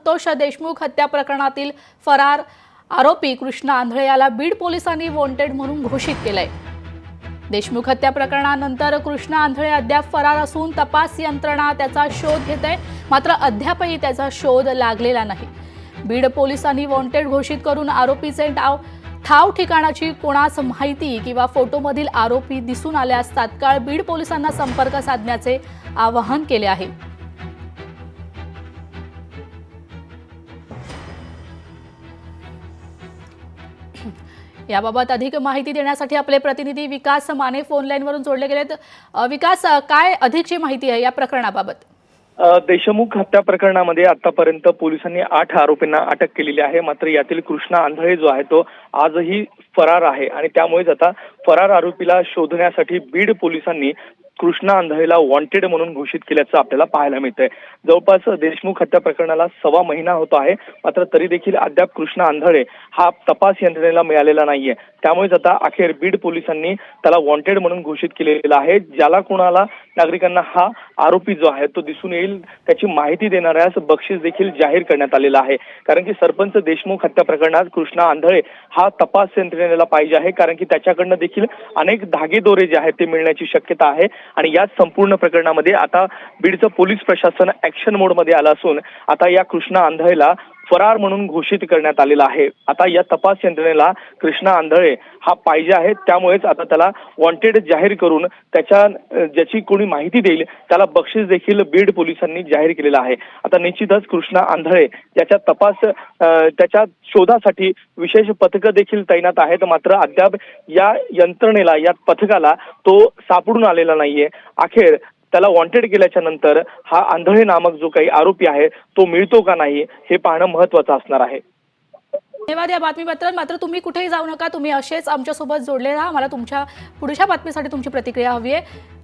संतोष देशमुख हत्या प्रकरणातील फरार आरोपी कृष्णा आंधळे याला बीड पोलिसांनी वॉन्टेड म्हणून घोषित केलंय। देशमुख हत्या प्रकरणानंतर कृष्णा आंधळे अद्याप फरार असून तपास यंत्रणा त्याचा शोध घेत आहे, मात्र अद्यापही त्याचा शोध लागलेला नाही। बीड पोलिसांनी वॉन्टेड घोषित करून आरोपीचे ठाव ठिकाणाची कोणास माहिती किंवा फोटोमधील आरोपी दिसून आल्यास तात्काळ बीड पोलिसांना संपर्क साधण्याचे आवाहन केले आहे। याबाबत अधिक माहिती देण्यासाठी आपले प्रतिनिधी विकास माने फोन लाईनवरून जोडले गेलेत। विकास, काय अधिकची माहिती आहे या प्रकरणाबाबत? देशमुख हत्या प्रकरणामध्ये आतापर्यंत पोलिसांनी 8 आरोपींना अटक केलेली आहे, मात्र यातील कृष्णा आंधळे जो आहे तो आजही फरार आहे आणि त्यामुळेच आता फरार आरोपीला शोधण्यासाठी बीड पोलिसांनी कृष्णा आंधळेला वॉन्टेड म्हणून घोषित केल्याचं आपल्याला पाहायला मिळतंय। जवळपास देशमुख हत्या प्रकरणाला 1.25 महिना होतो आहे, मात्र तरी देखील अद्याप कृष्णा आंधळे हा तपास यंत्रणेला मिळालेला नाहीये। त्यामुळेच आता अखेर बीड पोलिसांनी त्याला वॉन्टेड म्हणून घोषित केलेला आहे। ज्याला कोणाला नागरिकांना हा आरोपी जो आहे तो दिसून येईल त्याची माहिती देणाऱ्यास बक्षीस देखील जाहीर करण्यात आलेलं आहे। कारण की सरपंच देशमुख हत्या प्रकरणात कृष्णा आंधळे हा तपास यंत्रणेला पाहिजे आहे, कारण की त्याच्याकडनं देखील अनेक धागेदोरे जे आहेत ते मिळण्याची शक्यता आहे। आणि या संपूर्ण प्रकरणामध्ये आता बीडचं पोलीस प्रशासन ऍक्शन मोडमध्ये आलं असून आता या कृष्णा आंधळेला फरार म्हणून घोषित करण्यात आलेला आहे। आता या तपास यंत्रणेला कृष्णा आंधळे हा पाहिजे आहे, त्यामुळेच आता त्याला वॉन्टेड जाहीर करून ज्याची कोणी माहिती देईल त्याला बक्षीस देखील बीड पोलिसांनी जाहीर केलेला आहे। आता निश्चितच कृष्णा आंधळे त्याच्या शोधासाठी विशेष पथकं देखील तैनात आहेत, मात्र अद्याप या यंत्रणेला या पथकाला तो सापडून आलेला नाहीये। अखेर त्याला वॉन्टेड केल्याच्या नंतर हा आंधळे नामक जो काही आरोपी आहे तो मिळतो का नाही हे पाहणं महत्त्वाचं असणार आहे। धन्यवाद या बातमीपत्रात। मात्र तुम्ही कुठेही जाऊ नका, तुम्ही असेच आमच्यासोबत जोडले राहा। मला तुमच्या पुढच्या बातमीसाठी तुमची प्रतिक्रिया हवी आहे।